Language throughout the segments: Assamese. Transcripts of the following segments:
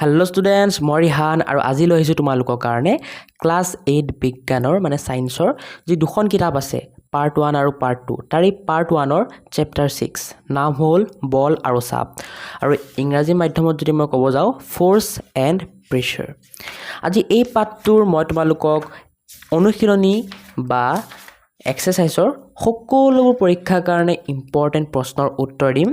হেল্ল' ষ্টুডেণ্টছ মই ৰিহান আৰু আজি লৈ আহিছোঁ তোমালোকৰ কাৰণে ক্লাছ 8 বিজ্ঞানৰ মানে ছায়েন্সৰ যি দুখন কিতাপ আছে পাৰ্ট 1 আৰু পাৰ্ট 2 তাৰে পাৰ্ট 1ৰ চেপ্টাৰ 6 নাম হ'ল বল আৰু চাপ আৰু ইংৰাজী মাধ্যমত যদি মই ক'ব যাওঁ ফ'ৰ্চ এণ্ড প্ৰেছাৰ। আজি এই পাৰ্টটোৰ মই তোমালোকক অনুশীলনী বা এক্সাৰচাইজৰ সকলোবোৰ পৰীক্ষাৰ কাৰণে ইম্পৰ্টেণ্ট প্ৰশ্নৰ উত্তৰ দিম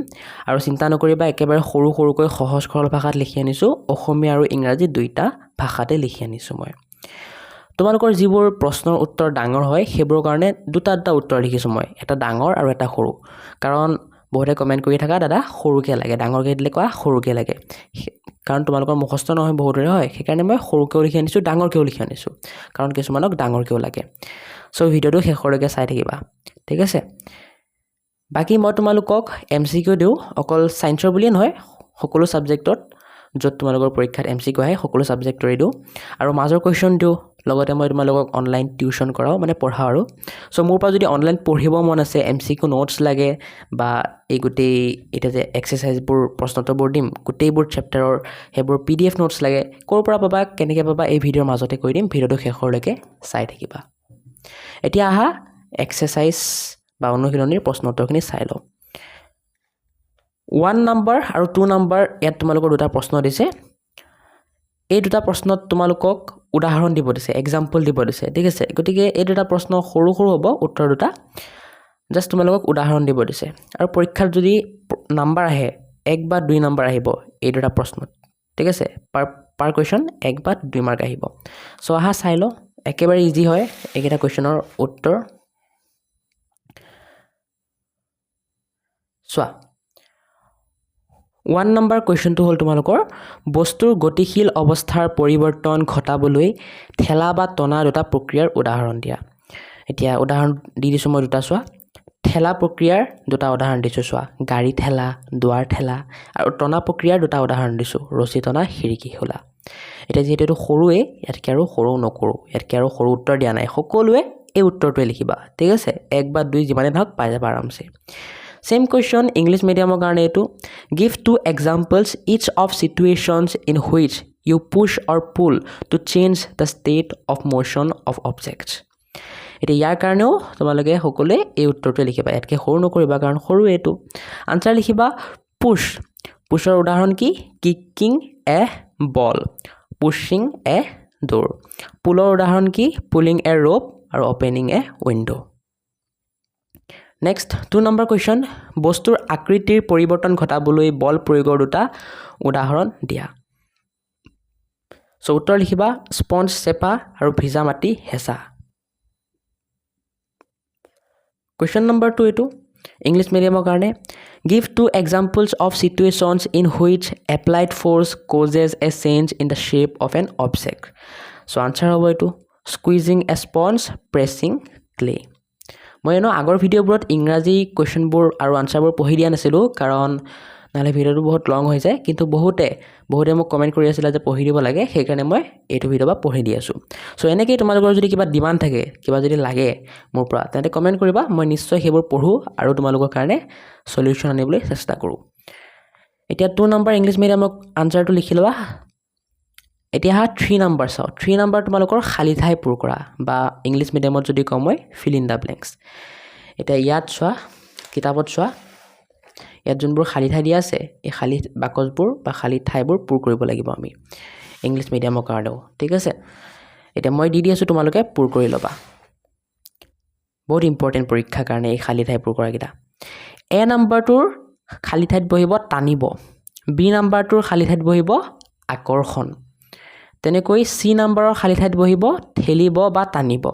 আৰু চিন্তা নকৰিবা একেবাৰে সৰু সৰুকৈ সহজ সৰল ভাষাত লিখি আনিছোঁ, অসমীয়া আৰু ইংৰাজী দুইটা ভাষাতে লিখি আনিছোঁ মই। তোমালোকৰ যিবোৰ প্ৰশ্নৰ উত্তৰ ডাঙৰ হয় সেইবোৰৰ কাৰণে দুটা উত্তৰ লিখিছোঁ মই, এটা ডাঙৰ আৰু এটা সৰু, কাৰণ বহুতে কমেণ্ট কৰি থাকা দাদা সৰুকৈ লাগে, ডাঙৰকৈ দিলে কোৱা সৰুকৈ লাগে, কাৰণ তোমালোকৰ মুখস্থ নহয় বহুতৰে হয়, সেইকাৰণে মই সৰুকৈও লিখি আনিছোঁ ডাঙৰকৈও লিখি আনিছোঁ, কাৰণ কিছুমানক ডাঙৰকৈও লাগে। চ' ভিডিঅ'টো শেষলৈকে চাই থাকিবা, ঠিক আছে। বাকী মই তোমালোকক MCQ দিওঁ, অকল ছায়েন্সৰ বুলিয়ে নহয় সকলো ছাবজেক্টত য'ত তোমালোকৰ পৰীক্ষাত MCQ আহে সকলো ছাবজেক্টৰে দিওঁ আৰু মাজৰ কুৱেশ্যন দিওঁ, লগতে মই তোমালোকক অনলাইন টিউশ্যন কৰাওঁ মানে পঢ়াওঁ আৰু। চ' মোৰ পৰা যদি অনলাইন পঢ়িব মন আছে, MCQ নোটছ লাগে বা এই গোটেই এতিয়া যে এক্সাৰচাইজবোৰ প্ৰশ্নোত্তৰবোৰ দিম গোটেইবোৰ চেপ্টাৰৰ সেইবোৰ PDF নোটছ লাগে, ক'ৰ পৰা পাবা কেনেকৈ পাবা এই ভিডিঅ'ৰ মাজতে কৈ দিম, ভিডিঅ'টো শেষলৈকে চাই থাকিবা। এতিয়া আহা এক্সাৰচাইজ বা অনুশীলনীৰ প্ৰশ্নোত্তৰখিনি চাই লওঁ। 1 নম্বৰ আৰু 2 নম্বৰ ইয়াত তোমালোকৰ দুটা প্ৰশ্ন দিছে, এই দুটা প্ৰশ্নত তোমালোকক উদাহৰণ দিব দিছে, এক্সাম্পল দিব দিছে, ঠিক আছে। গতিকে এই দুটা প্ৰশ্ন সৰু সৰু হ'ব উত্তৰ দুটা, জাষ্ট তোমালোকক উদাহৰণ দিব দিছে আৰু পৰীক্ষাত যদি নাম্বাৰ আহে 1 বা 2 নম্বৰ আহিব এই দুটা প্ৰশ্নত, ঠিক আছে। পাৰ কুৱেশ্যন 1 বা 2 মাৰ্ক আহিব। চ' আহা চাই লওঁ, একেবাৰে ইজি হয় এইকেইটা কুৱেশ্যনৰ উত্তৰ। চোৱা 1 নম্বৰ কুৱেশ্যনটো হ'ল তোমালোকৰ বস্তুৰ গতিশীল অৱস্থাৰ পৰিৱৰ্তন ঘটাবলৈ ঠেলা বা টনা দুটা প্ৰক্ৰিয়াৰ উদাহৰণ দিয়া। এতিয়া উদাহৰণ দি দিছোঁ মই দুটা, চোৱা ঠেলা প্ৰক্ৰিয়াৰ দুটা উদাহৰণ দিছোঁ, চোৱা গাড়ী ঠেলা, দুৱাৰ ঠেলা, আৰু টনা প্ৰক্ৰিয়াৰ দুটা উদাহৰণ দিছোঁ, ৰছী টনা, খিৰিকী খোলা। এতিয়া যিহেতু এইটো সৰুৱে ইয়াতকৈ আৰু সৰু নকৰোঁ, ইয়াতকৈ আৰু সৰু উত্তৰ দিয়া নাই, সকলোৱে এই উত্তৰটোৱে লিখিবা, ঠিক আছে। 1 বা 2 যিমানে নহওক পাই যাবা আৰামছে। চেম কুৱেশ্যন ইংলিছ মিডিয়ামৰ কাৰণে এইটো, give 2 examples each of situations in which you push or pull to change the state of motion of objects. এতিয়া ইয়াৰ কাৰণেও তোমালোকে সকলোৱে এই উত্তৰটোৱে লিখিবা, ইয়াতকৈ সৰু নকৰিবা কাৰণ সৰু এইটো। আনচাৰ লিখিবা পুছ, পুছৰ উদাহৰণ কি, কিকিং এ বল, পুছিং এ ড'ৰ। পুলৰ উদাহৰণ কি, পুলিং এ ৰ'প আৰু অপেনিং এ উইণ্ড'। নেক্সট 2 নম্বৰ কুৱেশ্যন, বস্তুৰ আকৃতিৰ পৰিৱৰ্তন ঘটাবলৈ বল প্ৰয়োগৰ দুটা উদাহৰণ দিয়া। চ' উত্তৰ লিখিবা স্পঞ্জ চেপা আৰু ভিজা মাটি হেঁচা। কুৱেশ্যন নম্বৰ 2 এইটো ইংলিছ মিডিয়ামৰ কাৰণে, give 2 examples of situations in which applied force causes a change in the shape of an object. So' answer হ'ব এইটো squeezing a sponge, pressing clay. মই আগৰ ভিডিঅ'বোৰত ইংৰাজী কুৱেশ্যনবোৰ আৰু আনচাৰবোৰ পঢ়ি দিয়া নাছিলোঁ, কাৰণ নহ'লে ভিডিঅ'টো বহুত লং হৈ যায়, কিন্তু বহুতে মোক কমেণ্ট কৰি আছিলে যে পঢ়ি দিব লাগে, সেইকাৰণে মই এইটো ভিডিঅ' পৰা পঢ়ি দি আছোঁ। চ' এনেকৈয়ে তোমালোকৰ যদি কিবা ডিমাণ্ড থাকে, কিবা যদি লাগে মোৰ পৰা, তেন্তে কমেণ্ট কৰিবা, মই নিশ্চয় সেইবোৰ পঢ়োঁ আৰু তোমালোকৰ কাৰণে চলিউশ্যন আনিবলৈ চেষ্টা কৰোঁ। এতিয়া 2 নম্বৰ ইংলিছ মিডিয়ামক আনচাৰটো লিখি লোৱা। এতিয়া 3 নম্বৰ চাওঁ, 3 নম্বৰ তোমালোকৰ খালী ঠাই পূৰ কৰা, বা ইংলিছ মিডিয়ামত যদি কওঁ মই ফিল ইন দ্য ব্লেংকছ। এতিয়া ইয়াত চোৱা, কিতাপত চোৱা, ইয়াত যোনবোৰ খালী ঠাই দিয়া আছে এই খালী বাকচবোৰ বা খালী ঠাইবোৰ পূৰ কৰিব লাগিব আমি ইংলিছ মিডিয়ামৰ কাৰণেও, ঠিক আছে। এতিয়া মই দি আছোঁ, তোমালোকে পূৰ কৰি ল'বা, বহুত ইম্পৰ্টেণ্ট পৰীক্ষাৰ কাৰণে এই খালী ঠাই পূৰ কৰাকেইটা। A নম্বৰটোৰ খালী ঠাইত বহিব টানিব, B নম্বৰটোৰ খালী ঠাইত বহিব আকৰ্ষণ, তেনেকৈ C নম্বৰৰ খালী ঠাইত বহিব ঠেলিব বা টানিব,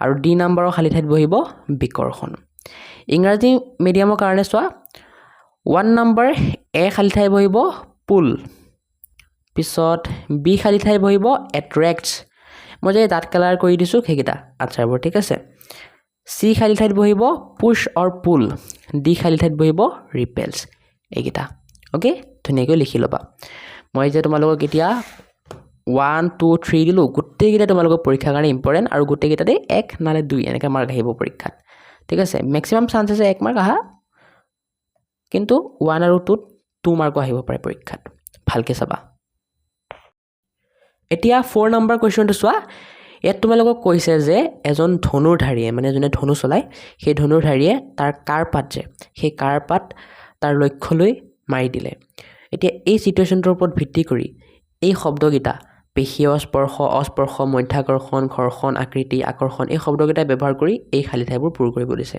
আৰু D নম্বৰৰ খালী ঠাইত বহিব বিকৰ্ষণ। ইংৰাজী মিডিয়ামৰ কাৰণে চোৱা 1 নম্বৰ A খালী ঠাই বহিব পুল, পিছত B খালী ঠাই বহিব এট্ৰেক্টছ, মই যে ডাঠ কালাৰ কৰি দিছোঁ সেইকেইটা আনচাৰবোৰ, ঠিক আছে। C খালী ঠাইত বহিব পুছ অৰ পুল, D খালী ঠাইত বহিব ৰিপেলছ, এইকেইটা অ'কে ধুনীয়াকৈ লিখি ল'বা। মই যে তোমালোকক এতিয়া 1 2 3 দিলোঁ, গোটেইকেইটা তোমালোকৰ পৰীক্ষাৰ কাৰণে ইম্পৰ্টেণ্ট আৰু গোটেইকেইটাতে 1 নহ'লে 2 এনেকৈ মাৰ্ক আহিব পৰীক্ষাত, ঠিক আছে। মেক্সিমাম চান্স আছে 1 মাৰ্ক আহা, কিন্তু 1 আৰু 2ত 2 মাৰ্কো আহিব পাৰে পৰীক্ষাত, ভালকৈ চাবা। এতিয়া 4 নম্বৰ কুৱেশ্যনটো চোৱা ইয়াত তোমালোকক কৈছে যে এজন ধনুৰ্ধাৰীয়ে মানে যোনে ধনু চলায় সেই ধনুৰ্ধাৰীয়ে তাৰ কাঁড়পাত যে সেই কাঁড়পাত তাৰ লক্ষ্যলৈ মাৰি দিলে এতিয়া এই চিটুৱেশ্যনটোৰ ওপৰত ভিত্তি কৰি এই শব্দকেইটা পেশীয় স্পৰ্শ অস্পৰ্শ মধ্যাকৰ্ষণ ঘৰ্ষণ আকৃতি আকৰ্ষণ এই শব্দকেইটা ব্যৱহাৰ কৰি এই খালী ঠাইবোৰ পূৰ কৰিব দিছে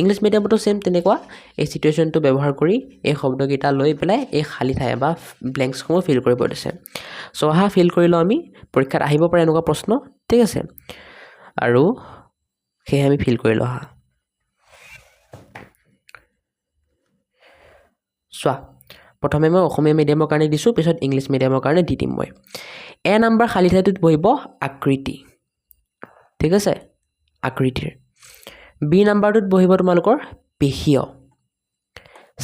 ইংলিছ মিডিয়ামতো সেম তেনেকুৱা এই চিটুৱেশ্যনটো ব্যৱহাৰ কৰি এই শব্দকেইটা লৈ পেলাই এই খালী ঠাই বা ব্লেংকছসমূহ ফিল কৰিব দিছে চ' আহা ফিল কৰিলোঁ আমি পৰীক্ষাত আহিব পাৰে এনেকুৱা প্ৰশ্ন ঠিক আছে আৰু সেয়ে আমি ফিল কৰিলোঁ আহা চোৱা প্ৰথমে মই অসমীয়া মিডিয়ামৰ কাৰণে দিছোঁ পিছত ইংলিছ মিডিয়ামৰ কাৰণে দি দিম মই এ নাম্বাৰ খালী ঠাইটোত বহিব আকৃতি ঠিক আছে আকৃতিৰ বি নাম্বাৰটোত বহিব তোমালোকৰ পেশীয়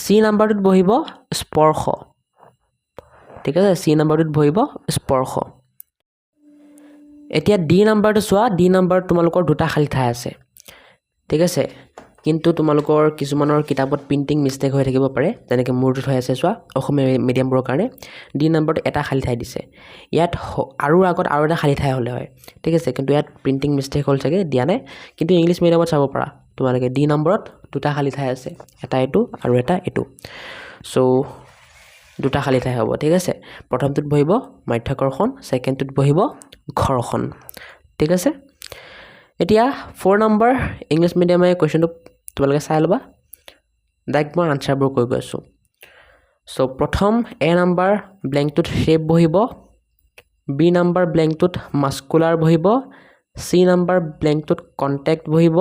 চি নাম্বাৰটোত বহিব স্পৰ্শ ঠিক আছে চি নাম্বাৰটোত বহিব স্পৰ্শ এতিয়া ডি নাম্বাৰটো চোৱা ডি নাম্বাৰত তোমালোকৰ দুটা খালী ঠাই আছে ঠিক আছে কিন্তু তোমালোকৰ কিছুমানৰ কিতাপত প্ৰিণ্টিং মিষ্টেক হৈ থাকিব পাৰে যেনেকৈ মোৰটোত হৈ আছে চোৱা অসমীয়া মিডিয়ামবোৰৰ কাৰণে ডি নাম্বাৰত এটা খালী ঠাই দিছে ইয়াত আৰু আগত আৰু এটা খালী ঠাই হ'লে হয় ঠিক আছে কিন্তু ইয়াত প্ৰিণ্টিং মিষ্টেক হ'ল চাগে দিয়া নাই কিন্তু ইংলিছ মিডিয়ামত চাব পাৰা তোমালোকে ডি নম্বৰত দুটা খালী ঠাই আছে এটা এইটো আৰু এটা এইটো চ' দুটা খালী ঠাই হ'ব ঠিক আছে প্ৰথমটোত বহিব মাধ্যাকৰ্ষণ ছেকেণ্ডটোত বহিব ঘৰ্ষণ ঠিক আছে এতিয়া 4 নম্বৰ ইংলিছ মিডিয়ামে কুৱেশ্যনটো তোমালোকে চাই ল'বা ডাইৰেক্ট মই আনচাৰবোৰ কৈ গৈ আছোঁ চ' প্ৰথম এ নাম্বাৰ ব্লেংকটোত শ্বেপ বহিব বি নাম্বাৰ ব্লেংকটোত মাস্কুলাৰ বহিব চি নাম্বাৰ ব্লেংকটোত কণ্টেক্ট বহিব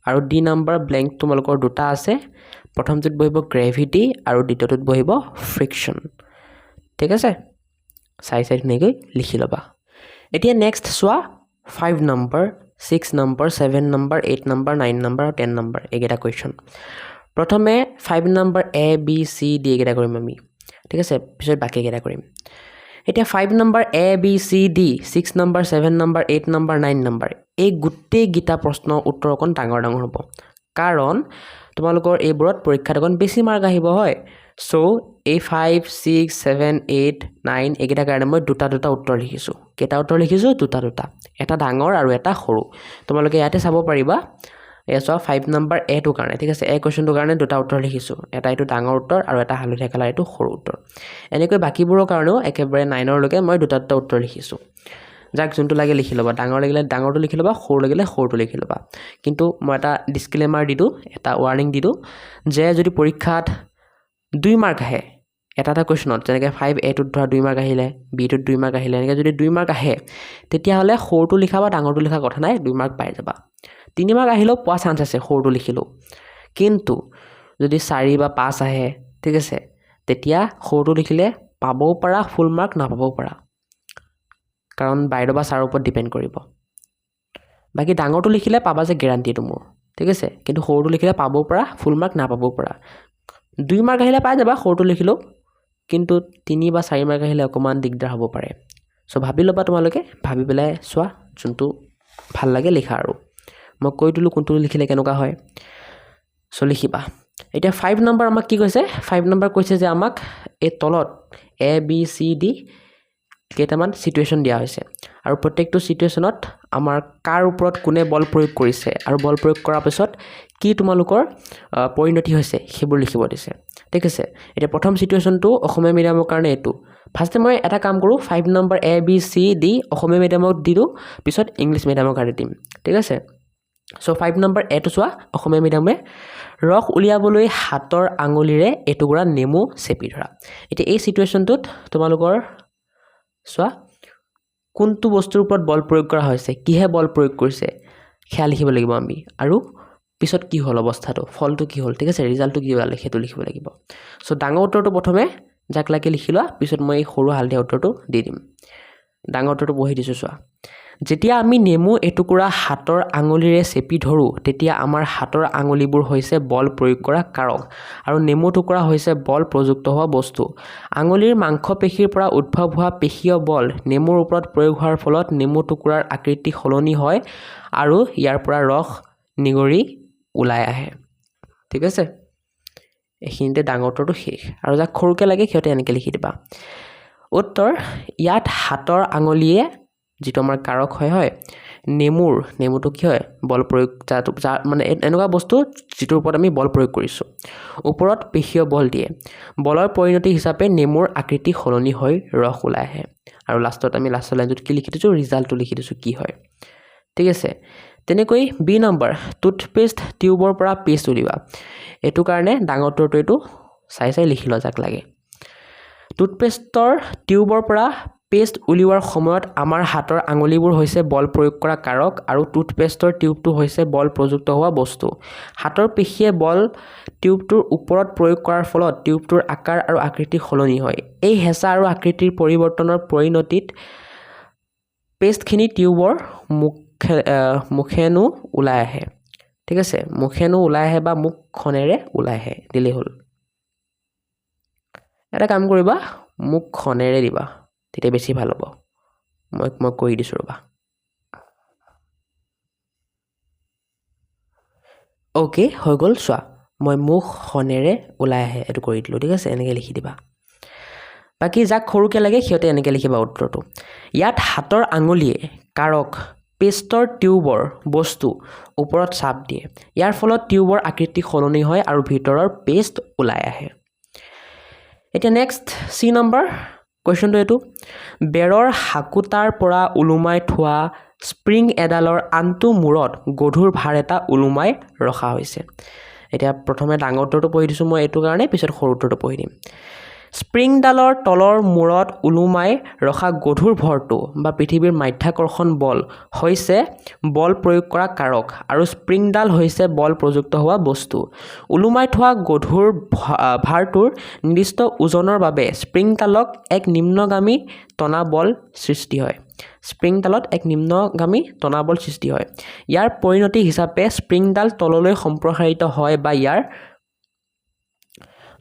আৰু ডি নাম্বাৰ ব্লেংক তোমালোকৰ দুটা আছে প্ৰথমটোত বহিব গ্ৰেভিটি আৰু দ্বিতীয়টোত বহিব ফ্ৰিকশ্যন ঠিক আছে চাই ধুনীয়াকৈ লিখি ল'বা এতিয়া নেক্সট চোৱা 5 number 6 number 7 number 8 number 9 number আৰু 10 নম্বৰ এইকেইটা কুৱেশ্যন প্ৰথমে 5 number A B C D এইকেইটা কৰিম আমি ঠিক আছে পিছত বাকীকেইটা কৰিম এতিয়া 5 number A B C D 6 number 7 number 8 number 9 number এই গোটেইকেইটা প্ৰশ্নৰ উত্তৰ অকণ ডাঙৰ ডাঙৰ হ'ব কাৰণ তোমালোকৰ এইবোৰত পৰীক্ষাত অকণ বেছি মাৰ্ক আহিব হয় চ' এই 5 6 7 8 9 এইকেইটাৰ কাৰণে মই দুটা উত্তৰ লিখিছোঁ কেইটা উত্তৰ লিখিছোঁ দুটা এটা ডাঙৰ আৰু এটা সৰু তোমালোকে ইয়াতে চাব পাৰিবা এয়া চোৱা 5 নম্বৰ এটোৰ কাৰণে ঠিক আছে এ কুৱেশ্যনটোৰ কাৰণে দুটা উত্তৰ লিখিছোঁ এটা এইটো ডাঙৰ উত্তৰ আৰু এটা হালধীয়া কালাৰ এইটো সৰু উত্তৰ এনেকৈ বাকীবোৰৰ কাৰণেও একেবাৰে 9লৈকে মই দুটা উত্তৰ লিখিছোঁ যাক যোনটো লাগে লিখি ল'বা ডাঙৰ লাগিলে ডাঙৰটো লিখি ল'বা সৰু লাগিলে সৰুটো লিখি ল'বা কিন্তু মই এটা ডিছক্লেমাৰ দি দিওঁ এটা ৱাৰ্ণিং দি দিওঁ যে যদি পৰীক্ষাত 2 মাৰ্ক আহে এটা কুৱেশ্যনত যেনেকৈ 5A-টোত ধৰা 2 মাৰ্ক আহিলে বিটোত 2 মাৰ্ক আহিলে এনেকৈ যদি 2 মাৰ্ক আহে তেতিয়াহ'লে সৰুটো লিখা বা ডাঙৰটো লিখা কথা নাই 2 মাৰ্ক পাই যাবা 3 মাৰ্ক আহিলেও পোৱা চান্স আছে সৰুটো লিখিলেও কিন্তু যদি 4 বা 5 আহে ঠিক আছে তেতিয়া সৰুটো লিখিলে পাবও পাৰা ফুল মাৰ্ক নাপাবও পাৰা কাৰণ বাইদেউ বা ছাৰৰ ওপৰত ডিপেণ্ড কৰিব বাকী ডাঙৰটো লিখিলে পাবা যে গেৰাণ্টিটো মোৰ ঠিক আছে কিন্তু সৰুটো লিখিলে পাবও পাৰা ফুল মাৰ্ক নাপাবও পাৰা 2 মাৰ্ক আহিলে পাই যাবা সৰুটো লিখিলেও কিন্তু 3 বা 4 মাৰ্ক আহিলে অকণমান দিগদাৰ হ'ব পাৰে চ' ভাবি ল'বা তোমালোকে ভাবি পেলাই চোৱা যোনটো ভাল লাগে লিখা আৰু মই কৈ দিলোঁ কোনটো লিখিলে কেনেকুৱা হয় চ' লিখিবা এতিয়া 5 নম্বৰ আমাক কি কৈছে 5 নম্বৰ কৈছে যে আমাক এই তলত এ বি চি ডি কেইটামান চিটুৱেশ্যন দিয়া হৈছে আৰু প্ৰত্যেকটো চিটুৱেশ্যনত আমাৰ কাৰ ওপৰত কোনে বল প্ৰয়োগ কৰিছে আৰু বল প্ৰয়োগ কৰাৰ পিছত কি তোমালোকৰ পৰিণতি হৈছে সেইবোৰ লিখিব দিছে ঠিক আছে এতিয়া প্ৰথম চিটুৱেশ্যনটো অসমীয়া মিডিয়ামৰ কাৰণে এইটো ফাৰ্ষ্টে মই এটা কাম কৰোঁ 5 number A B C D অসমীয়া মিডিয়ামত দি দিওঁ পিছত ইংলিছ মিডিয়ামৰ কাৰণে দিম ঠিক আছে চ' 5 নম্বৰ এটো চোৱা অসমীয়া মিডিয়ামে ৰস উলিয়াবলৈ হাতৰ আঙুলিৰে এটুকুৰা নেমু চেপি ধৰা এতিয়া এই চিটুৱেশ্যনটোত তোমালোকৰ চোৱা কোনটো বস্তুৰ ওপৰত বল প্ৰয়োগ কৰা হৈছে কিহে বল প্ৰয়োগ কৰিছে সেয়া লিখিব লাগিব আমি আৰু পিছত কি হ'ল অৱস্থাটো ফলটো কি হ'ল ঠিক আছে ৰিজাল্টটো কি ওলালে সেইটো লিখিব লাগিব চ' ডাঙৰ উত্তৰটো প্ৰথমে যাক লাগে লিখি লোৱা পিছত মই এই সৰু হালধীয়া উত্তৰটো দি দিম ডাঙৰ উত্তৰটো বহি দিছোঁ চোৱা যেতিয়া আমি নেমু এটুকুৰা হাতৰ আঙুলিৰে চেপি ধৰোঁ তেতিয়া আমাৰ হাতৰ আঙুলিবোৰ হৈছে বল প্ৰয়োগ কৰা কাৰক আৰু নেমু টুকুৰা হৈছে বল প্ৰযুক্ত হোৱা বস্তু আঙুলিৰ মাংসপেশীৰ পৰা উদ্ভৱ হোৱা পেশীয় বল নেমুৰ ওপৰত প্ৰয়োগ হোৱাৰ ফলত নেমু টুকুৰাৰ আকৃতি সলনি হয় আৰু ইয়াৰ পৰা ৰস নিগৰি ওলাই আহে ঠিক আছে এইখিনিতে ডাঙৰ উত্তৰটো শেষ আৰু যাক সৰুকৈ লাগে সিহঁতে এনেকৈ লিখি দিবা উত্তৰ ইয়াত হাতৰ আঙুলিয়ে যেটো আমাৰ কাৰক হয় নেমুটো কি হয় বল প্ৰয়োগ মানে এনেকুৱা বস্তু যেটোৰ ওপৰত আমি বল প্ৰয়োগ কৰিছো ওপৰত পেশীয় বল দিয়ে বলৰ পৰিণতি হিচাপে নেমুৰ আকৃতি সলনি হৈ ৰস ওলাই আহে আৰু লাষ্টত আমি লাষ্টৰ লাইনটোত কি লিখি দিছো ৰিজাল্টটো লিখি দিছো কি হয় ঠিক আছে তেনেকৈ বি নম্বৰ টুথপেষ্ট টিউবৰ পৰা পেষ্ট উলিওৱা এটো কাৰণে ডাঙৰটো এটো চাই লিখি ল যাক লাগে টুথপেষ্টৰ টিউবৰ পৰা পেষ্ট উলিওৱাৰ সময়ত আমাৰ হাতৰ আঙুলিবোৰ হৈছে বল প্ৰয়োগ কৰা কাৰক আৰু টুথপেষ্টৰ টিউবটো হৈছে বল প্ৰযুক্ত হোৱা বস্তু হাতৰ পেশীয়ে বল টিউবটোৰ ওপৰত প্ৰয়োগ কৰাৰ ফলত টিউবটোৰ আকাৰ আৰু আকৃতি সলনি হয় এই হেঁচা আৰু আকৃতিৰ পৰিৱৰ্তনৰ পৰিণতিত পেষ্টখিনি টিউবৰ মুখেনো ওলাই আহে ঠিক আছে মুখেনো ওলাই আহে বা মুখখনেৰে ওলাই আহে দিলে হ'ল এটা কাম কৰিবা মুখখনেৰে দিবা তেতিয়া বেছি ভাল হ'ব মই কৈ দিছো ৰবা ওকে হৈ গ'ল চোৱা মই মুখখনেৰে ওলাই আহে এটো কৰি দিলো ঠিক আছে এনেকৈ লিখি দিবা বাকি যাক খৰুকে লাগে সিহঁতে এনেকৈ লিখিবা উত্তৰটো ইয়াত হাতৰ আঙুলিয়ে কাৰক পেষ্টৰ টিউবৰ বস্তু ওপৰত চাপ দিয়ে ইয়াৰ ফলত টিউবৰ আকৃতি সলনি হয় আৰু ভিতৰৰ পেষ্ট ওলাই আহে এতিয়া নেক্সট সি নম্বৰ কোৱেশ্চনটো এটো বেৰৰ হাকুটাৰ পৰা উলুমাই থোৱা স্প্ৰিং এডালৰ আনটো মূৰত গধুৰ ভাৰ এটা উলুমাই ৰখা হৈছে এতিয়া প্ৰথমে ডাঙৰটো পঢ়ি দিছো মই এটো কাৰণে পিছত সৰুটো পঢ়ি দিম স্প্ৰিংডালৰ তলৰ মূৰত উলুমাই ৰখা গধুৰ ভৰটো বা পৃথিৱীৰ মাধ্যাকৰ্ষণ বল হৈছে বল প্ৰয়োগ কৰা কাৰক আৰু স্প্ৰিংডাল হৈছে বল প্ৰযুক্ত হোৱা বস্তু উলুমাই থোৱা গধুৰ ভাৰটোৰ নিৰ্দিষ্ট ওজনৰ বাবে স্প্ৰিংডালক এক নিম্নগামী টনা বল সৃষ্টি হয় স্প্ৰিংডালত এক নিম্নগামী টনা বল সৃষ্টি হয় ইয়াৰ পৰিণতি হিচাপে স্প্ৰিংডাল তললৈ সম্প্ৰসাৰিত হয় বা ইয়াৰ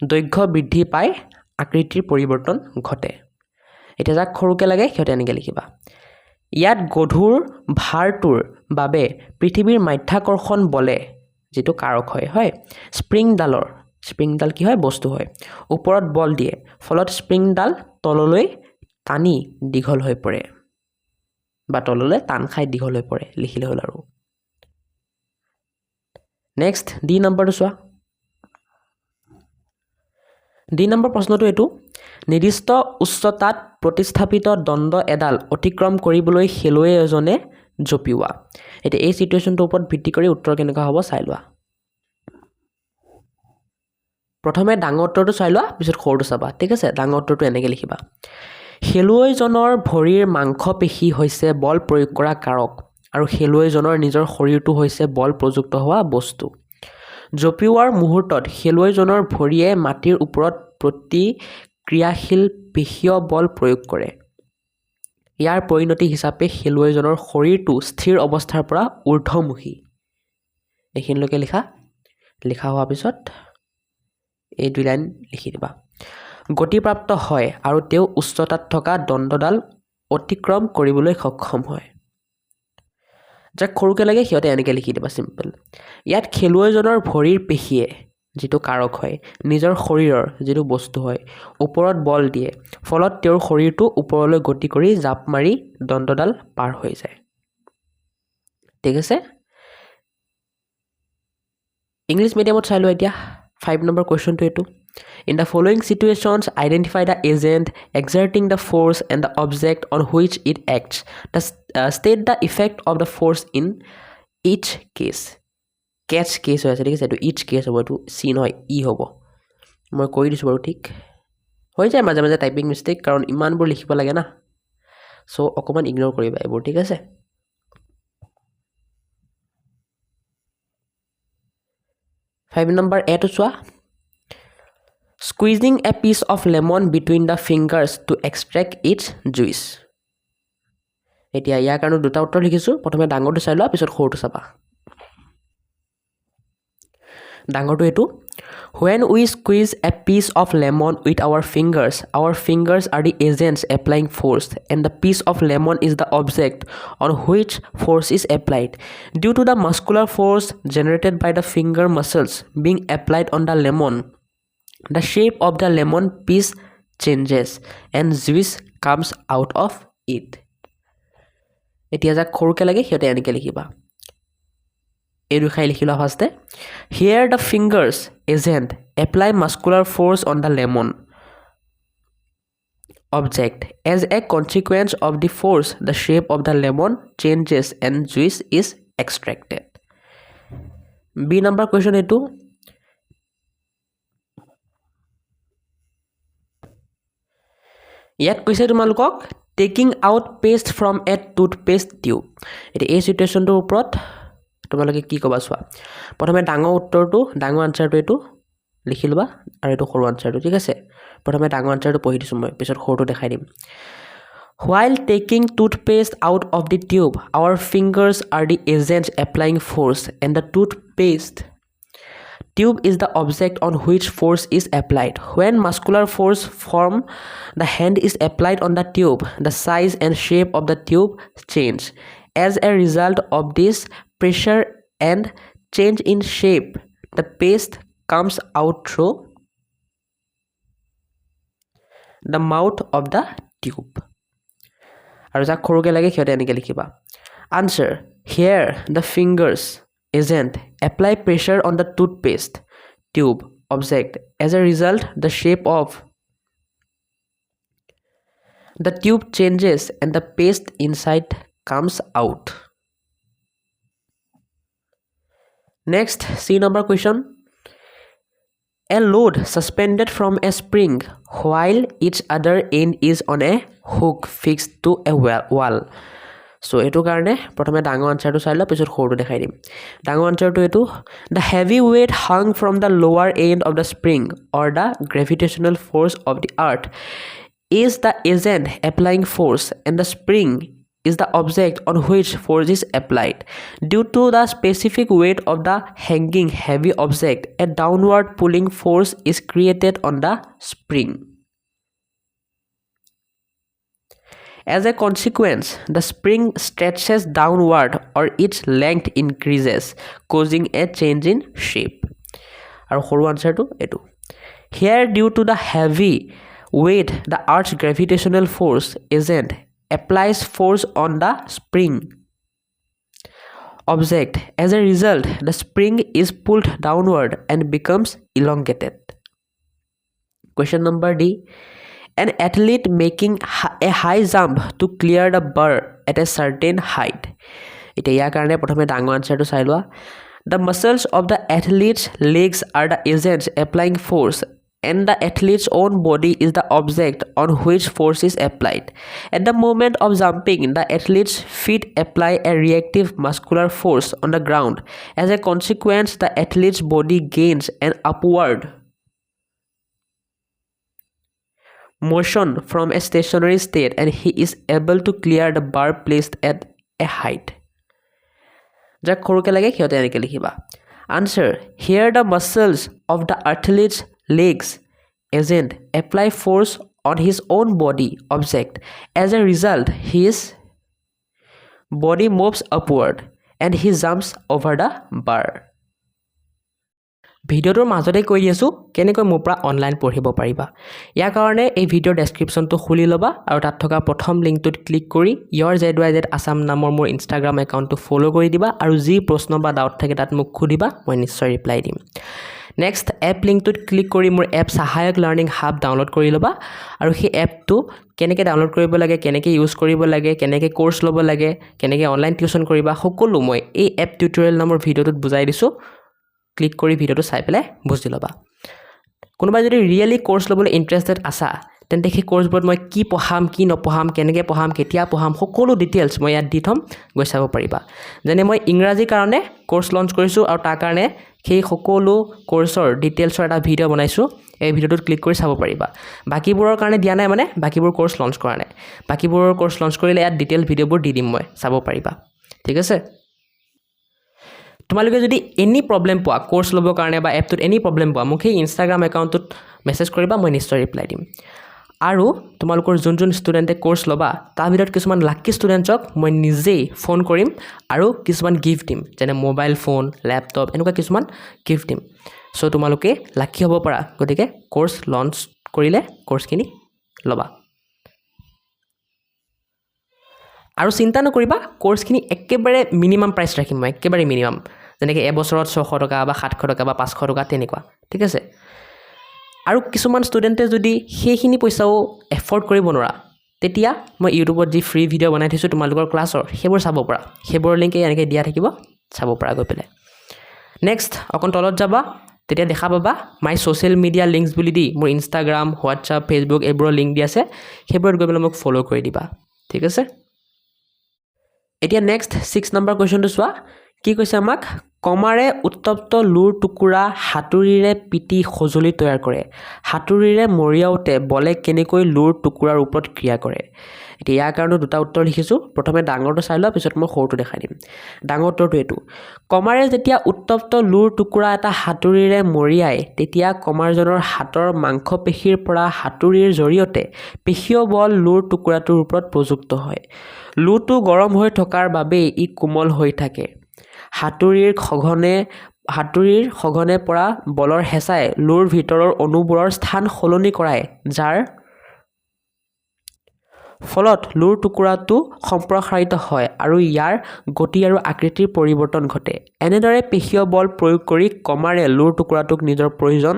দৈৰ্ঘ্য বৃদ্ধি পায় আকৃতিৰ পৰিৱৰ্তন ঘটে এতিয়া যাক খৰুকে লাগে সিহঁতে এনেকৈ লিখিবা ইয়াত গধুৰ ভাৰটোৰ বাবে পৃথিৱীৰ মাধ্যাকৰ্ষণ বলে যেটো কাৰক হয় স্প্ৰিংডাল কি হয় বস্তু হয় ওপৰত বল দিয়ে ফলত স্প্ৰিংডাল তললৈ টানি দীঘল হৈ পৰে বা তললৈ টান খাই দীঘল হৈ পৰে লিখিলে হ'ল আৰু নেক্সট ডি নম্বৰটো চোৱা ডি নম্বৰ প্ৰশ্নটো এটো নিৰ্দিষ্ট উচ্চতাত প্ৰতিস্থাপিত দণ্ড এডাল অতিক্ৰম কৰিবলৈ খেলুৱৈ এজনে জপিওৱা এতিয়া এই সিচুৱেচনটোৰ ওপৰত ভিত্তি কৰি উত্তৰ কেনেকুৱা হ'ব চাই লোৱা প্ৰথমে ডাঙৰটো চাই লোৱা পিছত সৰুটো চাবা ঠিক আছে ডাঙৰটো এনেকৈ লিখিবা খেলুৱৈজনৰ ভৰিৰ মাংসপেশী হৈছে বল প্ৰয়োগ কৰা কাৰক আৰু খেলুৱৈজনৰ নিজৰ শৰীৰটো হৈছে বল প্ৰযুক্ত হোৱা বস্তু জপিওৱাৰ মুহূৰ্তত খেলুৱৈজনৰ ভৰিয়ে মাটিৰ ওপৰত প্ৰতিক্ৰিয়াশীল পেশীয় বল প্ৰয়োগ কৰে ইয়াৰ পৰিণতি হিচাপে খেলুৱৈজনৰ শৰীৰটো স্থিৰ অৱস্থাৰ পৰা ঊৰ্ধ্বমুখী এইখিনিলৈকে লিখা হোৱাৰ পিছত এই দুই লাইন লিখি দিবা গতিপ্ৰাপ্ত হয় আৰু তেওঁ উচ্চতাত থকা দণ্ডডাল অতিক্ৰম কৰিবলৈ সক্ষম হয় যাক খৰুকে লাগে সিহঁতে এনেকৈ লিখি দিবা সিম্পল ইয়াত খেলুৱৈজনৰ ভৰিৰ পেশীয়ে যেটো কাৰক হয় নিজৰ শৰীৰৰ যেটো বস্তু হয় ওপৰত বল দিয়ে ফলত তেওঁৰ শৰীৰটো ওপৰলৈ গতি কৰি জাপ মাৰি দণ্ডডাল পাৰ হৈ যায় ঠিক আছে ইংলিছ মিডিয়ামত চাই লোৱা এতিয়া 5 নম্বৰ কোৱেশ্চনটো এটো In the following situations, identify the agent exerting the force and the object on which it acts. State the effect of the force in each case. Catch case হৈ আছে ঠিক আছে এটো each case হ'ব এটো C নহয় E হ'ব মই কৈ দিছো বাৰু ঠিক হৈ যায় মাজে মাজে টাইপিং মিস্টেক কাৰণ ইমানবোৰ লিখিব লাগে না সো অকমান ইগনোৰ কৰিবা এইবোৰ ঠিক আছে 5 নম্বৰ A টো চোৱা Squeezing a piece of lemon between the fingers to extract its juice. এতিয়া ইয়াৰ কাৰণে দুটা উত্তৰ লিখিছো প্ৰথমে ডাঙৰটো চাই লোৱা পিছত সৰুটো চাবা ডাঙৰটো এটো When we squeeze a piece of lemon with our fingers are the agents applying force and the piece of lemon is the object on which force is applied. Due to the muscular force generated by the finger muscles being applied on the lemon, the shape of the lemon piece changes and juice comes out of it. এতিয়া যা খৰকে লাগে হিয়তে এনেকে লিখিবা এৰু খাই লিখিলা ফাস্তে here the fingers agent apply muscular force on the lemon object as a consequence of the force the shape of the lemon changes and juice is extracted. B number question etu ইয়াত কৈছে তোমালোকক taking out paste from a toothpaste tube এটি এই সিচুৱেচনটোৰ ওপৰত তোমালোকে কি কবা চোৱা প্ৰথমে ডাঙৰ উত্তৰটো ডাঙৰ আনসাৰটো এটো লিখি লবা আৰু এটো সৰু আনসাৰটো ঠিক আছে প্ৰথমে ডাঙৰ আনসাৰটো পঢ়ি দিছো মই পিছত সৰুটো দেখাই দিম While taking toothpaste out of the tube, our fingers are the agents applying force, and the toothpaste tube is the object on which force is applied. When muscular force from the hand is applied on the tube, the size and shape of the tube change. As a result of this pressure and change in shape, the paste comes out through the mouth of the tube. আৰু যা খৰকে লাগে হিয়তে এনেকে লিখিবা answer here the fingers agent apply pressure on the toothpaste tube object as a result the shape of the tube changes and the paste inside comes out. Next, C number question. A load suspended from a spring while each other end is on a hook fixed to a wall. So etu karone prothome dango answer to sailo pisot khoru dekhai dim. Dango answer to etu the heavy weight hung from the lower end of the spring or the gravitational force of the earth is the agent applying force and the spring is the object on which force is applied. Due to the specific weight of the hanging heavy object, a downward pulling force is created on the spring. As a consequence, the spring stretches downward or its length increases, causing a change in shape. Our whole answer to etu. Here, due to the heavy weight, the earth's gravitational force agent applies force on the spring object. As a result, the spring is pulled downward and becomes elongated. Question number D. An athlete making a high jump to clear the bar at a certain height. Ite ya karone prothome dango answer to sailwa. The muscles of the athlete's legs are the agents applying force, and the athlete's own body is the object on which force is applied. At the moment of jumping, the athlete's feet apply a reactive muscular force on the ground. As a consequence, the athlete's body gains an upward motion from a stationary state and he is able to clear the bar placed at a height. Jak khoruke lage hiyote enike likhiba. Answer: here the muscles of the athlete's legs agent apply force on his own body object. As a result, his body moves upward and he jumps over the bar. ভিডিওটোৰ মাজতে কৈ দিছো কেনেকৈ মোৰ পৰা অনলাইন পঢ়িব পাৰিবা ইয়াৰ কাৰণে এই ভিডিওৰ ডেসক্ৰিপচনটো খুলি লবা আৰু তাত থকা প্ৰথম লিংকটোত ক্লিক কৰি your ZYZ Assam নামৰ মোৰ ইনষ্টাগ্ৰাম একাউণ্টটো ফলো কৰি দিবা আৰু যি প্ৰশ্ন বা ডাউট থাকে তাত মোক খুদিবা মই নিশ্চয় ৰিপ্লাই দিম নেক্সট এপ লিংকটোত ক্লিক কৰি মোৰ এপ সহায়ক লাৰ্নিং হাব ডাউনলোড কৰি লবা আৰু সেই এপটো কেনেকৈ ডাউনলোড কৰিব লাগে কেনেকৈ ইউজ কৰিব লাগে কেনেকৈ কোৰ্স ল'ব লাগে কেনেকৈ অনলাইন টিউচন কৰিবা সকলো মই এই এপ টিউটোৰিয়েল নামৰ ভিডিওটোত বুজাই দিছো ক্লিক কৰি ভিডিওটো চাই পেলাই বুজি লবা কোনোবা যদি ৰিয়েলি কোৰ্স ল'বলৈ ইন্টাৰেষ্টেড আছা তেন্তে সেই কোৰ্সবোৰত মই কি পঢ়াম কি নপঢ়াম কেনেকৈ পঢ়াম কেতিয়া পঢ়াম সকলো ডিটেইলছ মই ইয়াত দি থম গৈ চাব পাৰিবা যেনে মই ইংৰাজী কাৰণে কোৰ্স লঞ্চ কৰিছো আৰু তাৰ কাৰণে সেই সকলো কোৰ্সৰ ডিটেইলছৰ এটা ভিডিও বনাইছো এই ভিডিওটোত ক্লিক কৰি চাব পাৰিবা বাকিবোৰৰ কাৰণে দিয়া নাই মানে বাকিবোৰ কোৰ্স লঞ্চ কৰা নাই বাকিবোৰৰ কোৰ্স লঞ্চ কৰিলে ইয়াত ডিটেইল ভিডিওবোৰ দি দিম মই চাব পাৰিবা ঠিক আছে তোমালোকে যদি এনি প্ৰবলেম পোৱা কোৰ্স ল'বৰ কাৰণে বা এপটোত এনি প্ৰবলেম পোৱা মোক এই ইনষ্টাগ্ৰাম একাউণ্টত মেছেজ কৰিবা মই নিশ্চয় ৰিপ্লাই দিম আৰু তোমালোকৰ যোন ষ্টুডেণ্টে কোৰ্স ল'বা তাৰ ভিতৰত কিছুমান লাকি ষ্টুডেণ্টছক মই নিজেই ফোন কৰিম আৰু কিছুমান গিফ্ট দিম যেনে মোবাইল ফোন ল্যাপটপ এনেকুৱা কিছুমান গিফ্ট দিম সো তোমালোকে লাকি হ'ব পাৰা গতিকে কোৰ্স লঞ্চ কৰিলে কোৰ্সখিনি ল'বা আৰু চিন্তা নকৰিবা কোৰ্সখিনি একেবাৰে মিনিমাম প্ৰাইস ৰাখিম মই একেবাৰে মিনিমাম যেনেকৈ এবছৰত 600 টকা বা 700 টকা বা 500 টকা তেনেকুৱা ঠিক আছে আৰু কিছুমান ষ্টুডেণ্টে যদি সেইখিনি পইচাও এফৰ্ড কৰিব নোৱাৰা তেতিয়া মই ইউটিউবত যি ফ্ৰী ভিডিঅ' বনাই থৈছোঁ তোমালোকৰ ক্লাছৰ সেইবোৰ চাব পৰা সেইবোৰ লিংক এনেকৈ দিয়া থাকিব চাব পৰা গৈ পেলাই নেক্সট অকণ তলত যাবা তেতিয়া দেখা পাবা মাই ছ'চিয়েল মিডিয়া লিংকছ বুলি দি মোৰ ইনষ্টাগ্ৰাম হোৱাটছআপ ফেচবুক এইবোৰৰ লিংক দি আছে সেইবোৰত গৈ পেলাই মোক ফ'ল' কৰি দিবা ঠিক আছে এতিয়া নেক্সট 6 নম্বৰ কুৱেশ্যনটো চোৱা কি কৈছে আমাক কমাৰে উত্তপ্ত লুৰ টুকুৰা হাতুৰিৰে পিটি সজুলি তৈয়াৰ কৰে হাতুৰিৰে মৰিয়াওতে বলে কেনেকৈ লুৰ টুকুৰাৰ ওপৰত ক্ৰিয়া কৰে এতিয়া ইয়াৰ কাৰণে দুটা উত্তৰ লিখিছোঁ প্ৰথমে ডাঙৰটো চাই লোৱা পিছত মই সৰুটো দেখাই দিম ডাঙৰ উত্তৰটো এইটো কমাৰে যেতিয়া উত্তপ্ত লুৰ টুকুৰা এটা হাতুৰিৰে মৰিয়ায় তেতিয়া কমাৰজনৰ হাতৰ মাংসপেশীৰ পৰা হাতুৰিৰ জৰিয়তে পেশীয় বল লুৰ টুকুৰাটোৰ ওপৰত প্ৰযুক্ত হয় লুটো গৰম হৈ থকাৰ বাবে ই কোমল হৈ থাকে হাতুৰিৰ সঘনে পৰা বলৰ হেঁচাই লুৰ ভিতৰৰ অণুবোৰৰ স্থান সলনি কৰায় যাৰ ফলত লুৰ টুকুৰাটো সম্প্ৰসাৰিত হয় আৰু ইয়াৰ গতি আৰু আকৃতিৰ পৰিৱৰ্তন ঘটে এনেদৰে পেশীয় বল প্ৰয়োগ কৰি কমাৰে লুৰ টুকুৰাটোক নিজৰ প্ৰয়োজন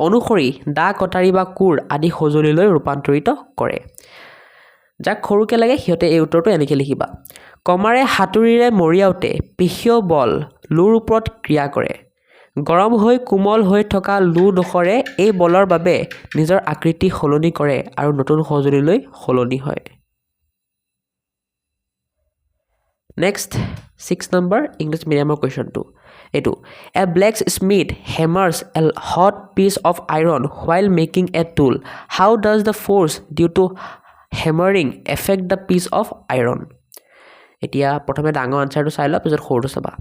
অনুসৰি দা কটাৰী বা কোৰ আদি সঁজুলিলৈ ৰূপান্তৰিত কৰে যাক সৰুকৈ লাগে সিহঁতে এই উত্তৰটো এনেকৈ লিখিবা কমাৰে হাতুৰিৰে মৰিয়াওতে পেশীয় বল লুৰ ওপৰত ক্ৰিয়া কৰে গৰম হৈ কোমল হৈ থকা লু ডোখৰে এই বলৰ বাবে নিজৰ আকৃতি সলনি কৰে আৰু নতুন সঁজুলিলৈ সলনি হয় নেক্সট 6 নম্বৰ ইংলিছ মিডিয়ামৰ কুৱেশ্যনটো এইটো a blacksmith hammers a hot piece of iron while making a tool how does the force due to hammering affect the piece of iron এতিয়া প্ৰথমে ডাঙৰ আনচাৰটো চাই লোৱা পিছত সৰুটো চাবা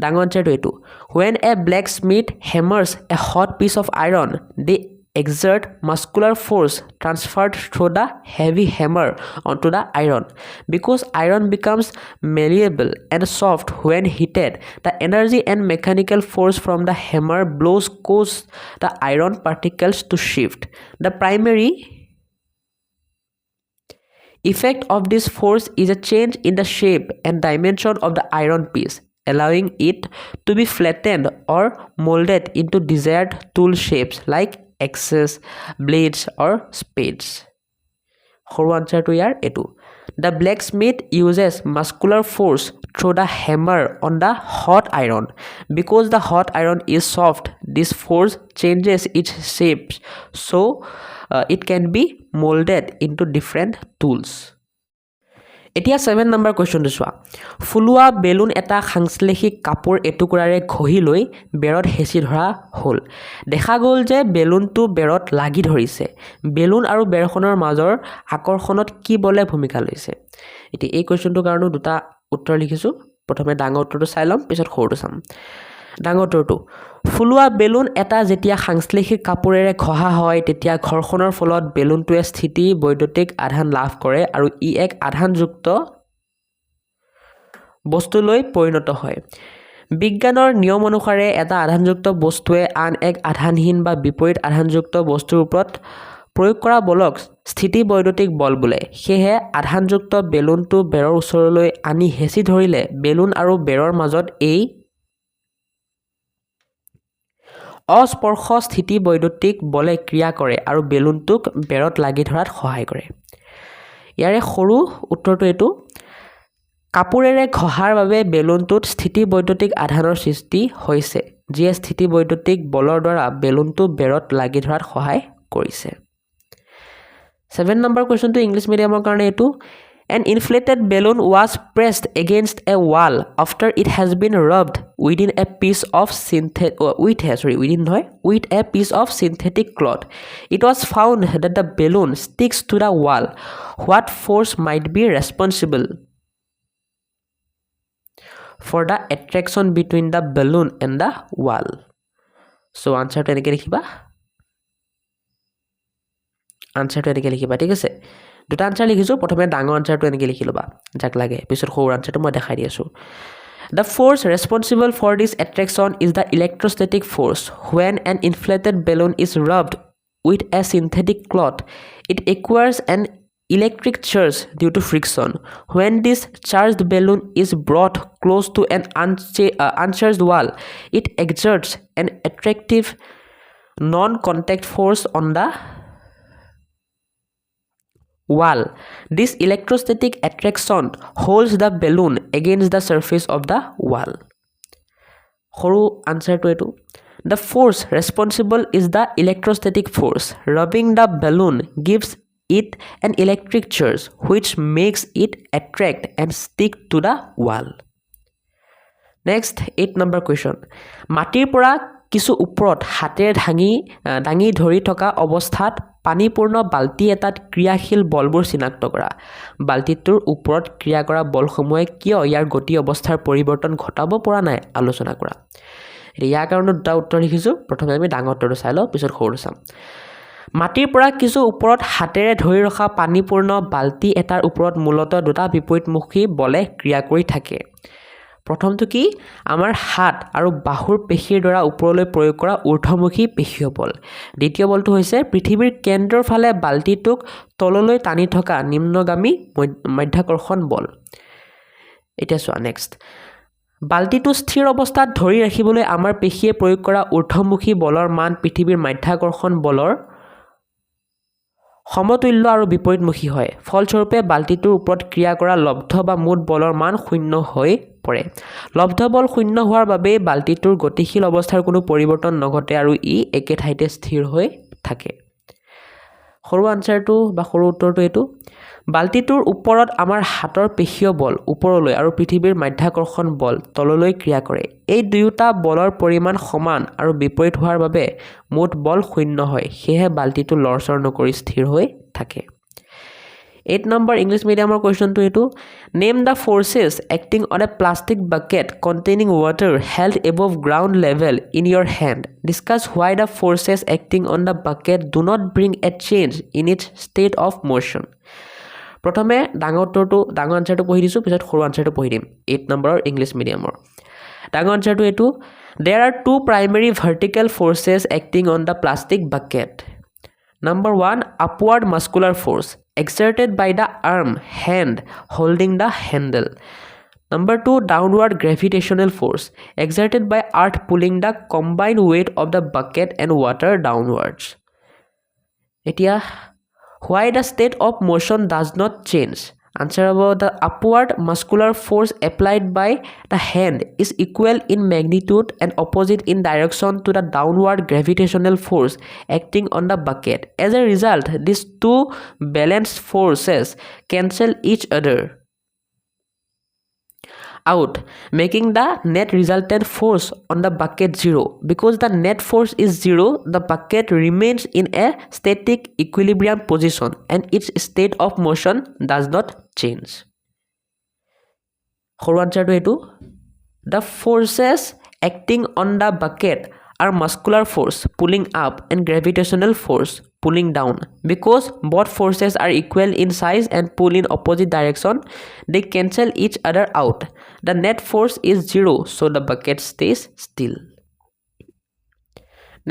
ডাঙৰ আনচাৰটো এইটো when a blacksmith hammers a hot piece of iron they exert muscular force transferred through the heavy hammer onto the iron because iron becomes malleable and soft when heated the energy and mechanical force from the hammer blows cause the iron particles to shift the primary effect of this force is a change in the shape and dimension of the iron piece, allowing it to be flattened or molded into desired tool shapes like axes, blades, or spades. Horu answer to yar etu. The blacksmith uses muscular force through the hammer on the hot iron. Because the hot iron is soft, this force changes its shapes so it can be molded into different tools. এতিয়া 7 নম্বৰ কুৱেশ্যনটো চোৱা ফুলোৱা বেলুন এটা সাংশ্লেষিক কাপোৰ এটুকুৰাৰে ঘঁহি লৈ বেৰত হেঁচি ধৰা হ'ল দেখা গ'ল যে বেলুনটো বেৰত লাগি ধৰিছে বেলুন আৰু বেৰখনৰ মাজৰ আকৰ্ষণত কি বলে ভূমিকা লৈছে এতিয়া এই কুৱেশ্যনটোৰ কাৰণেও দুটা উত্তৰ লিখিছোঁ প্ৰথমে ডাঙৰ উত্তৰটো চাই ল'ম পিছত সৰুটো চাম ডাঙৰ উত্তৰটো ফুলোৱা বেলুন এটা যেতিয়া সাংশ্লেষিক কাপোৰেৰে ঘঁহা হয় তেতিয়া ঘৰ্ষণৰ ফলত বেলুনটোৱে স্থিতি বৈদ্যুতিক আধান লাভ কৰে আৰু ই এক আধানযুক্ত বস্তুলৈ পৰিণত হয় বিজ্ঞানৰ নিয়ম অনুসাৰে এটা আধানযুক্ত বস্তুৱে আন এক আধানহীন বা বিপৰীত আধানযুক্ত বস্তুৰ ওপৰত প্ৰয়োগ কৰা বলক স্থিতি বৈদ্যুতিক বল বোলে সেয়ে আধানযুক্ত বেলুনটো বেৰৰ ওচৰলৈ আনি হেঁচি ধৰিলে বেলুন আৰু বেৰৰ মাজত এই অস্পৰ্শ স্থিতি বৈদ্যুতিক বলে ক্ৰিয়া কৰে আৰু বেলুনটোক বেৰত লাগি ধৰাত সহায় কৰে ইয়াৰে সৰু উত্তৰটো এইটো কাপোৰেৰে ঘঁহাৰ বাবে বেলুনটোত স্থিতি বৈদ্যুতিক আধানৰ সৃষ্টি হৈছে যিয়ে স্থিতি বৈদ্যুতিক বলৰ দ্বাৰা বেলুনটো বেৰত লাগি ধৰাত সহায় কৰিছে 7 নম্বৰ কুৱেশ্যনটো ইংলিছ মিডিয়ামৰ কাৰণে এইটো An inflated balloon was pressed against a wall after it has been rubbed with a piece of synthetic cloth. It was found that the balloon sticks to the wall. What force might be responsible for the attraction between the balloon and the wall? So answer to enike likhiba. Answer to enike likhiba, ঠিক আছে দুটা আনসাৰ লিখিছোঁ প্ৰথমে ডাঙৰ আনসাৰটো এনেকৈ লিখি ল'বা যাক লাগে পিছত সৰু আনসাৰটো মই দেখাই দি আছোঁ The force responsible for this attraction is the electrostatic force. When an inflated balloon is rubbed with a synthetic cloth, it acquires an electric charge due to friction. When this charged balloon is brought close to an uncharged wall, it exerts an attractive non-contact force on the wall. This electrostatic attraction holds the balloon against the surface of the wall. Horu answer to etu. The force responsible is the electrostatic force. Rubbing the balloon gives it an electric charge which makes it attract and stick to the wall. Next, 8 number question. Matir pora কিছু ওপৰত হাতেৰে দাঙি ধৰি থকা অৱস্থাত পানীপূৰ্ণ বাল্টি এটাত ক্ৰিয়াশীল বলবোৰ চিনাক্ত কৰা বাল্টিটোৰ ওপৰত ক্ৰিয়া কৰা বলসমূহে কিয় ইয়াৰ গতি অৱস্থাৰ পৰিৱৰ্তন ঘটাব পৰা নাই আলোচনা কৰা ইয়াৰ কাৰণে দুটা উত্তৰ লিখিছো প্ৰথমে আমি ডাঙৰটো চাই লওঁ পিছত সৰু চাম মাটিৰ পৰা কিছু ওপৰত হাতেৰে ধৰি ৰখা পানীপূৰ্ণ বাল্টি এটাৰ ওপৰত মূলতঃ দুটা বিপৰীতমুখী বলে ক্ৰিয়া কৰি থাকে প্ৰথমটো কি আমাৰ হাত আৰু বাহুৰ পেশীৰ দ্বাৰা ওপৰলৈ প্ৰয়োগ কৰা ঊৰ্ধ্বমুখী পেশীয় বল দ্বিতীয় বলটো হৈছে পৃথিৱীৰ কেন্দ্ৰৰ ফালে বাল্টিটোক তললৈ টানি থকা নিম্নগামী মধ্যাকৰ্ষণ বল এটা চোৱা নেক্সট বাল্টিটো স্থিৰ অৱস্থাত ধৰি ৰাখিবলৈ আমাৰ পেশীয়ে প্ৰয়োগ কৰা ঊৰ্ধ্বমুখী বলৰ মান পৃথিৱীৰ মধ্যাকৰ্ষণ বলৰ সমতুল্য আৰু বিপৰীতমুখী হয় ফলস্বৰূপে বাল্টিটোৰ ওপৰত ক্ৰিয়া কৰা লব্ধ বা মুঠ বলৰ মান শূন্য হৈ পৰে লব্ধ বল শূন্য হোৱাৰ বাবে বাল্টিটোৰ গতিশীল অৱস্থাৰ কোনো পৰিৱৰ্তন নঘটে আৰু ই একে ঠাইতে স্থিৰ হৈ থাকে সৰু আনসাৰটো বা সৰু উত্তৰটো এটো বাল্টিটোৰ ওপৰত আমাৰ হাতৰ পেশীয় বল ওপৰলৈ আৰু পৃথিৱীৰ মধ্যাকৰ্ষণ বল তললৈ ক্ৰিয়া কৰে এই দুয়োটা বলৰ পৰিমাণ সমান আৰু বিপৰীত হোৱাৰ বাবে মুঠ বল শূন্য হয় সেয়ে বাল্টিটো লৰচৰ নকৰি স্থিৰ হৈ থাকে 8 number English medium question to etu name the forces acting on a plastic bucket containing water held above ground level in your hand discuss why the forces acting on the bucket do not bring a change in its state of motion প্ৰথমে ডাঙৰ আনসাৰটো পঢ়ি দিছো পিছত সৰু আনসাৰটো পঢ়ি দিম 8 number English medium ডাঙৰ আনসাৰটো এটো there are two primary vertical forces acting on the plastic bucket number 1 upward muscular force exerted by the arm hand holding the handle number 2 downward gravitational force exerted by earth pulling the combined weight of the bucket and water downwards etia why the state of motion does not change answer about the upward muscular force applied by the hand is equal in magnitude and opposite in direction to the downward gravitational force acting on the bucket as a result these two balanced forces cancel each other out making the net resultant force on the bucket zero because the net force is zero the bucket remains in a static equilibrium position and its state of motion does not change সৰু আনসাৰটো এটো the forces acting on the bucket are muscular force pulling up and gravitational force pulling down because both forces are equal in size and pull in opposite direction they cancel each other out the net force is zero so the bucket stays still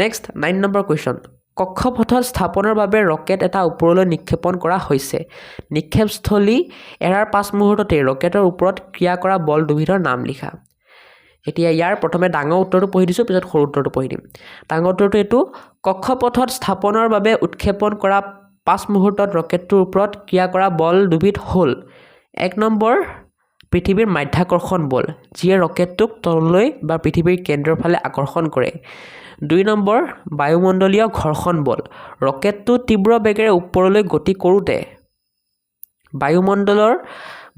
next 9 number question কক্ষপথত স্থাপনৰ বাবে ৰকেট এটা ওপৰলৈ নিক্ষেপণ কৰা হৈছে নিক্ষেপস্থলী এৰাৰ 5 মুহূৰ্ততে ৰকেটৰ ওপৰত ক্ৰিয়া কৰা বল দুবিধৰ নাম লিখা এতিয়া ইয়াৰ প্ৰথমে ডাঙৰ উত্তৰটো পঢ়ি দিছো পিছত সৰু উত্তৰটো পঢ়ি দিম ডাঙৰ উত্তৰটো এটো কক্ষপথত স্থাপনৰ বাবে উৎক্ষেপণ কৰা 5 মুহূৰ্তত ৰকেটটোৰ ওপৰত ক্ৰিয়া কৰা বল দুবিধ হ'ল 1 নম্বৰ পৃথিৱীৰ মধ্যাকৰ্ষণ বল যিয়ে ৰকেটটোক তললৈ বা পৃথিৱীৰ কেন্দ্ৰৰ ফালে আকৰ্ষণ কৰে 2 নম্বৰ বায়ুমণ্ডলীয় ঘৰ্ষণ বল ৰকেটটো তীব্ৰ বেগেৰে ওপৰলৈ গতি কৰোতে বায়ুমণ্ডলৰ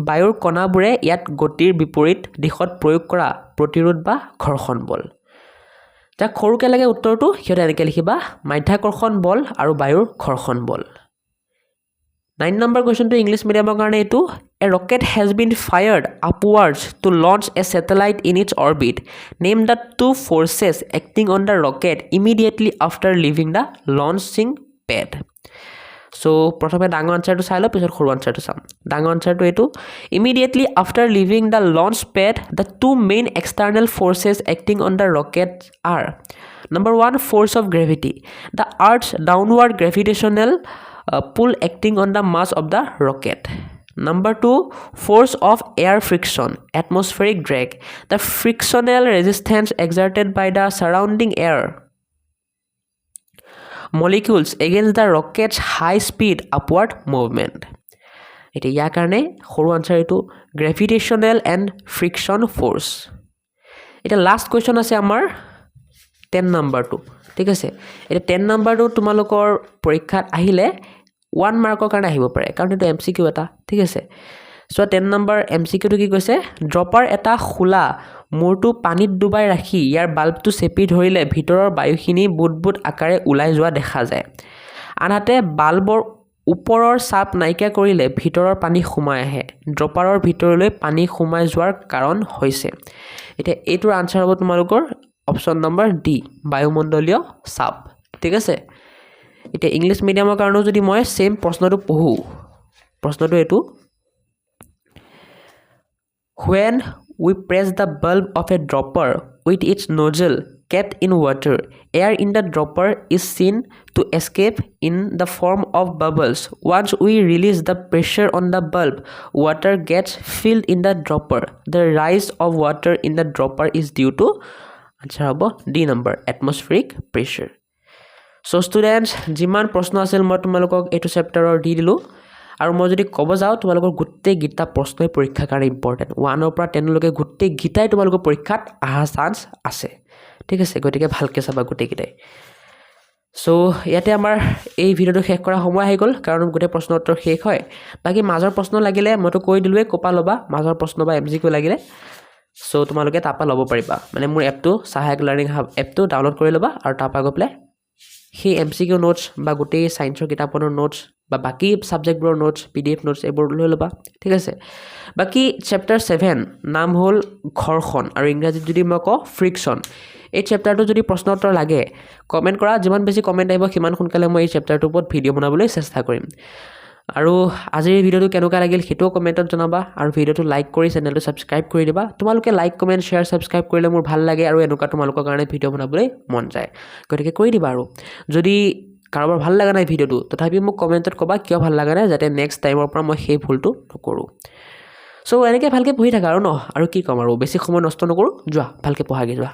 বায়ুৰ কণাবোৰে ইয়াত গতিৰ বিপৰীত দিশত প্ৰয়োগ কৰা প্ৰতিৰোধ বা ঘৰ্ষণ বল যাক খৰুকে লাগে উত্তৰটো হিয়তে এনেকৈ লিখিবা মধ্যাকৰ্ষণ বল আৰু বায়ুৰ ঘৰ্ষণ বল 9 number question to English medium কাৰণে এটো a rocket has been fired upwards to launch a satellite in its orbit name the two forces acting on the rocket immediately after leaving the launching pad so প্ৰথমে ডাঙৰ আনসাৰটো চাই লওঁ পিছত সৰু আনসাৰটো চাম ডাঙৰ আনসাৰটো এইটো immediately after leaving the launch pad the two main external forces acting on the rocket are number 1 force of gravity the earth's downward gravitational pull acting on the mass of the rocket number 2 force of air friction atmospheric drag the frictional resistance exerted by the surrounding air molecules against the rocket's high speed upward movement এটা ইয়াৰ কাৰণে সৰু আনসাৰ এইটো gravitational and friction force এটা লাষ্ট কোৱেশ্চন আছে আমাৰ 10 নম্বৰটো ঠিক আছে এটা 10 নম্বৰটো তোমালোকৰ পৰীক্ষাত আহিলে 1 মাৰ্কৰ কাৰণে আহিব পাৰে কাৰণ এটা এমসিকিউ এটা ঠিক আছে সো 10 নম্বৰ এমসিকিউটো কি কৈছে ড্ৰপাৰ এটা খোলা মূৰটো পানীত ডুবাই ৰাখি ইয়াৰ বাল্বটো চেপি ধৰিলে ভিতৰৰ বায়ুখিনি বুটবুট আকাৰে ওলাই যোৱা দেখা যায় আনহাতে বাল্বৰ ওপৰৰ চাপ নাইকিয়া কৰিলে ভিতৰৰ পানী সোমাই আহে ড্ৰপাৰৰ ভিতৰলৈ পানী সোমাই যোৱাৰ কাৰণ হৈছে এটা এইটোৰ আনসাৰ হ'ব তোমালোকৰ অপচন নম্বৰ ডি বায়ুমণ্ডলীয় চাপ ঠিক আছে এটা ইংলিশ মিডিয়ামৰ কাৰণেও যদি মই সেম প্ৰশ্নটো পঢ়ো প্ৰশ্নটো এইটো when we press the bulb of a dropper with its nozzle kept in water air in the dropper is seen to escape in the form of bubbles once we release the pressure on the bulb water gets filled in the dropper the rise of water in the dropper is due to answer hobo d number atmospheric pressure so students jiman proshno asil moi tumalokok etu chapter or di dilu আৰু মই যদি কব যাও তোমালোকৰ গুটে গীতা প্ৰশ্নই পৰীক্ষা কাৰণে ইম্পৰ্টেন্ট 1 ৰ পৰা 10 লৈকে গুটে গীতাই তোমালোকৰ পৰীক্ষাত আহা চান্স আছে ঠিক আছে গতিকে ভালকে চাবা গুটে গীতাই সো ইয়াতে আমাৰ এই ভিডিওটো শেষ কৰা সময় হৈ গল কাৰণ গুটে প্ৰশ্ন উত্তৰ শেষ হয় বাকি মাজৰ প্ৰশ্ন লাগিলে মইতো কৈ দিলুৱে কোপা লবা মাজৰ প্ৰশ্ন বা এমজিকিউ লাগিলে সো তোমালোকে তাপা লব পাৰিবা মানে মোৰ এপটো সহায়ক লাৰ্নিং হাব এপটো ডাউনলোড কৰি লবা আৰু তাপা গপলে হি এমসিকিউ নোটস বা গুটে সায়েন্সৰ কিতাপৰ নোটস বা বাকি সাবজেক্টৰ নোটস পিডিএফ নোটস এবোৰ লৈ লবা ঠিক আছে বাকি চ্যাপ্টাৰ 7 নাম হল ঘৰ্ষণ আৰু ইংৰাজীত যদি মই ক ফ্ৰিকশন এই চ্যাপ্টাৰটো যদি প্ৰশ্ন উত্তৰ লাগে কমেন্ট কৰা যিমান বেছি কমেন্ট আহিব কিমান সোনকালে মই এই চ্যাপ্টাৰটোৰ ওপৰত ভিডিও বনাবলৈ চেষ্টা কৰিম আৰু আজিৰ ভিডিওটো কেনেকুৱা লাগিল হেটো কমেন্টত জনাবা আৰু ভিডিওটো লাইক কৰি চেনেলটো সাবস্ক্ৰাইব কৰি দিবা তোমালোকে লাইক কমেন্ট শেয়াৰ সাবস্ক্ৰাইব কৰিলে মোৰ ভাল লাগে আৰু এনেকুৱা তোমালোকৰ কাৰণে ভিডিও বনাবলৈ মন যায় গতিকে কৰি দিবা আৰু যদি কাৰোবাৰ ভাল লাগা নাই ভিডিওটো তথাপি মোক কমেন্টত কবা কিয় ভাল লাগা নাই যাতে নেক্সট টাইমৰ পৰা মই সেই ভুলটো নকৰো সো এনেকৈ ভালকে পঢ়ি থাকা আৰু ন আৰু কি কম আৰু বেছি সময় নষ্ট নকৰো যোৱা ভালকে পঢ়াগে যোৱা